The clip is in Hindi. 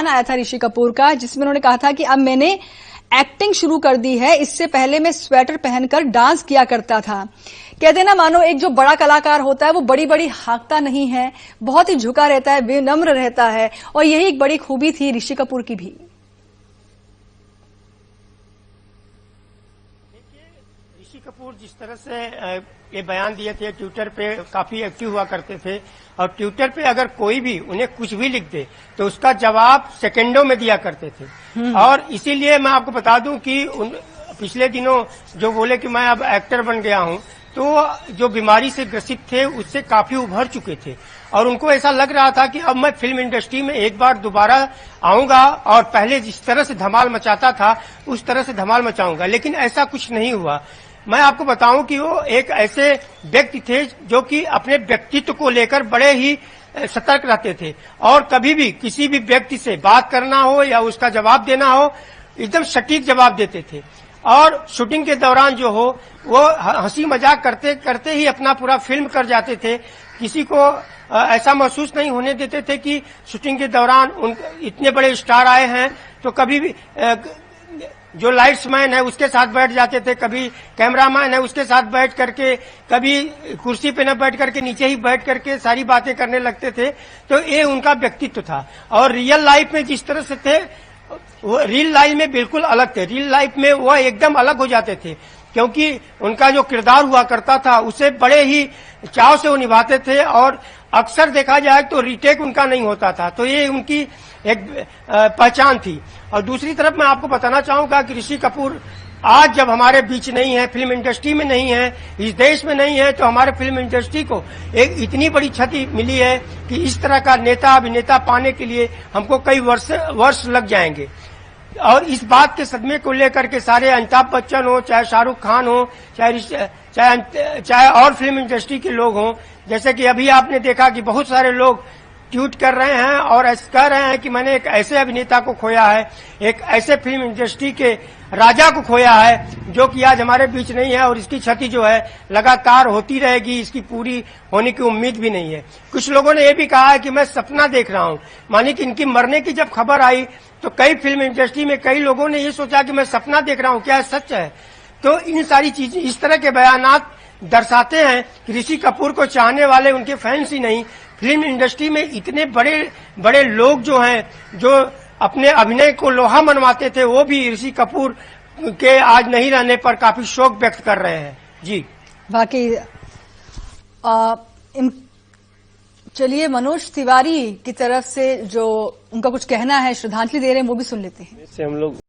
आया था ऋषि कपूर का, जिसमें उन्होंने कहा था कि अब मैंने एक्टिंग शुरू कर दी है, इससे पहले मैं स्वेटर पहनकर डांस किया करता था। कहते ना, मानो एक जो बड़ा कलाकार होता है वो बड़ी बड़ी हाँकता नहीं है, बहुत ही झुका रहता है, विनम्र रहता है, और यही एक बड़ी खूबी थी ऋषि कपूर की भी। ऋषि कपूर जिस तरह से ये बयान दिए थे, ट्विटर पे काफी एक्टिव हुआ करते थे, और ट्विटर पे अगर कोई भी उन्हें कुछ भी लिख दे तो उसका जवाब सेकंडों में दिया करते थे। और इसीलिए मैं आपको बता दूं कि पिछले दिनों जो बोले कि मैं अब एक्टर बन गया हूं, तो जो बीमारी से ग्रसित थे उससे काफी उभर चुके थे, और उनको ऐसा लग रहा था कि अब मैं फिल्म इंडस्ट्री में एक बार दोबारा आऊंगा और पहले जिस तरह से धमाल मचाता था उस तरह से धमाल मचाऊंगा। लेकिन ऐसा कुछ नहीं हुआ। मैं आपको बताऊं कि वो एक ऐसे व्यक्ति थे जो कि अपने व्यक्तित्व को लेकर बड़े ही सतर्क रहते थे, और कभी भी किसी भी व्यक्ति से बात करना हो या उसका जवाब देना हो, एकदम सटीक जवाब देते थे। और शूटिंग के दौरान जो हो वो हंसी मजाक करते करते ही अपना पूरा फिल्म कर जाते थे। किसी को ऐसा महसूस नहीं होने देते थे कि शूटिंग के दौरान इतने बड़े स्टार आए हैं, तो कभी भी जो लाइट्समैन है उसके साथ बैठ जाते थे, कभी कैमरामैन है उसके साथ बैठ करके, कभी कुर्सी पे न बैठ करके नीचे ही बैठ करके सारी बातें करने लगते थे। तो ये उनका व्यक्तित्व था। और रियल लाइफ में जिस तरह से थे, वो रियल लाइफ में बिल्कुल अलग थे। रियल लाइफ में वह एकदम अलग हो जाते थे, क्योंकि उनका जो किरदार हुआ करता था उसे बड़े ही चाव से वो निभाते थे, और अक्सर देखा जाए तो रीटेक उनका नहीं होता था। तो ये उनकी एक पहचान थी। और दूसरी तरफ मैं आपको बताना चाहूंगा कि ऋषि कपूर आज जब हमारे बीच नहीं है, फिल्म इंडस्ट्री में नहीं है, इस देश में नहीं है, तो हमारे फिल्म इंडस्ट्री को एक इतनी बड़ी क्षति मिली है कि इस तरह का नेता अभिनेता पाने के लिए हमको कई वर्ष लग जाएंगे। और इस बात के सदमे को लेकर के सारे अमिताभ बच्चन हो, चाहे शाहरुख खान हो, चाहे और फिल्म इंडस्ट्री के लोग हों, जैसे कि अभी आपने देखा कि बहुत सारे लोग ट्वीट कर रहे हैं और कह रहे हैं कि मैंने एक ऐसे अभिनेता को खोया है, एक ऐसे फिल्म इंडस्ट्री के राजा को खोया है जो कि आज हमारे बीच नहीं है, और इसकी क्षति जो है लगातार होती रहेगी, इसकी पूरी होने की उम्मीद भी नहीं है। कुछ लोगों ने यह भी कहा है कि मैं सपना देख रहा हूं। मानी कि इनकी मरने की जब खबर आई तो कई फिल्म इंडस्ट्री में कई लोगों ने ये सोचा कि मैं सपना देख रहा हूं, क्या सच है? तो इन सारी चीजें, इस तरह के बयानात दर्शाते हैं कि ऋषि कपूर को चाहने वाले उनके फैंस ही नहीं, फिल्म इंडस्ट्री में इतने बड़े बड़े लोग जो हैं, जो अपने अभिनय को लोहा मनवाते थे, वो भी ऋषि कपूर के आज नहीं रहने पर काफी शोक व्यक्त कर रहे हैं। जी वाकई। चलिए, मनोज तिवारी की तरफ से जो उनका कुछ कहना है, श्रद्धांजलि दे रहे हैं, वो भी सुन लेते हैं। हम लोग